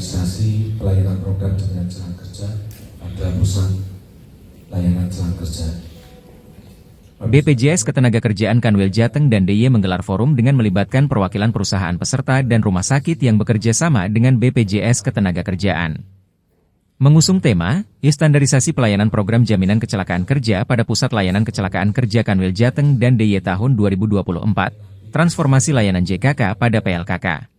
Administrasi pelayanan program jaminan celahan kerja pada pusat layanan celahan kerja. BPJS Ketenagakerjaan Kanwil Jateng dan DIY menggelar forum dengan melibatkan perwakilan perusahaan peserta dan rumah sakit yang bekerja sama dengan BPJS Ketenagakerjaan. Mengusung tema, standarisasi pelayanan program jaminan kecelakaan kerja pada Pusat Layanan Kecelakaan Kerja Kanwil Jateng dan DIY tahun 2024, transformasi layanan JKK pada PLKK.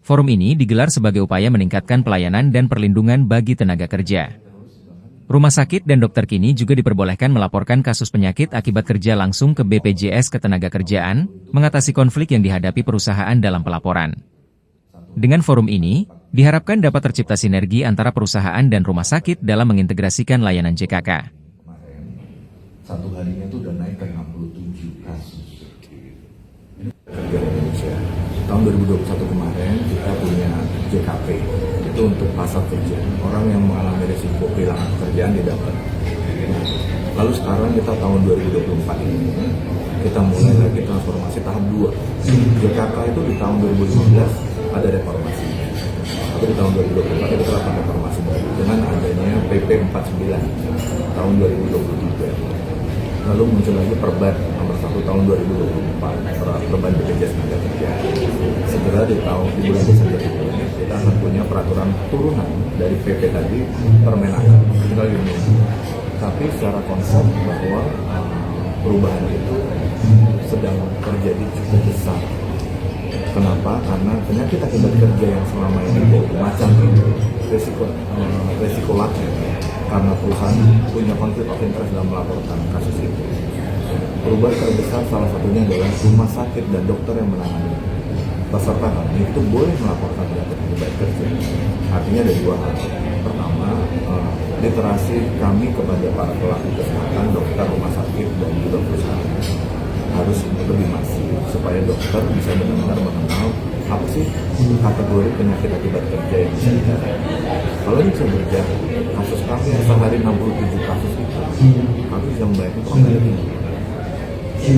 Forum ini digelar sebagai upaya meningkatkan pelayanan dan perlindungan bagi tenaga kerja. Rumah sakit dan dokter kini juga diperbolehkan melaporkan kasus penyakit akibat kerja langsung ke BPJS Ketenagakerjaan, mengatasi konflik yang dihadapi perusahaan dalam pelaporan. Dengan forum ini, diharapkan dapat tercipta sinergi antara perusahaan dan rumah sakit dalam mengintegrasikan layanan JKK. Satu harinya itu udah naik ke 67 kasus. Kerja Indonesia. Tahun 2021 kemarin kita punya JKP, itu untuk pasar kerja. Orang yang mengalami risiko kehilangan pekerjaan didapat. Lalu sekarang kita tahun 2024 ini, kita mulai lagi transformasi tahap 2. JKK itu di tahun 2015 ada reformasi. Tapi di tahun 2024 kita lakukan reformasi baru dengan adanya PP 49 tahun 2023. Lalu muncul lagi Perban nomor 1 tahun 2024, Perban BPJS Ketenagakerjaan. Segera di bulan Desember ini kita akan punya peraturan turunan dari PP tadi, Permenaker. Tinggal ini. Tapi secara konsep bahwa perubahan itu sedang terjadi cukup besar. Kenapa? Karena penyakit akibat kerja yang selama ini macam ini resiko laten karena perusahaan punya konflik of interest dalam melaporkan kasus itu. Perubahan terbesar salah satunya adalah rumah sakit dan dokter yang menangani peserta kami itu boleh melaporkan penyakit akibat kerja. Artinya ada dua hal. Pertama, literasi kami kepada para pelaku kesehatan, dokter, rumah sakit dan juga perusahaan harus lebih masif supaya dokter bisa benar-benar mengenal apa sih kategori penyakit akibat kerja yang bisa dihadapi. Kalau ini bisa berjalan, kasus kami yang sehari 67 kasus itu, kami bisa membayangkan profil ini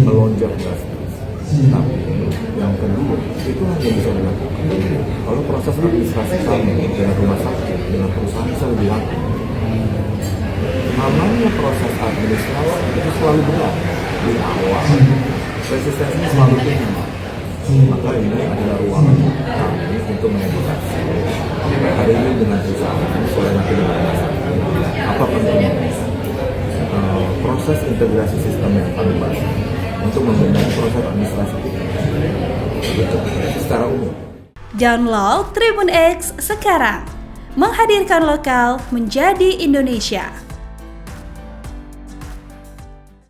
melonjak drastis. Tapi yang kedua, itu hanya bisa dilakukan kalau proses administrasi kami dengan rumah sakit, dengan perusahaan bisa lebih lancar. Namanya proses administrasi itu selalu berat di awal, resistensinya selalu tinggi. Maka ini adalah ruangan kami untuk mengedukasi. Hari ini dengan perusahaan, sore nanti dengan rumah sakit. Apa pentingnya? Proses integrasi sistem yang kami bahas untuk membenahi proses administrasi kita secara umum. Download Tribun X sekarang, menghadirkan lokal menjadi Indonesia.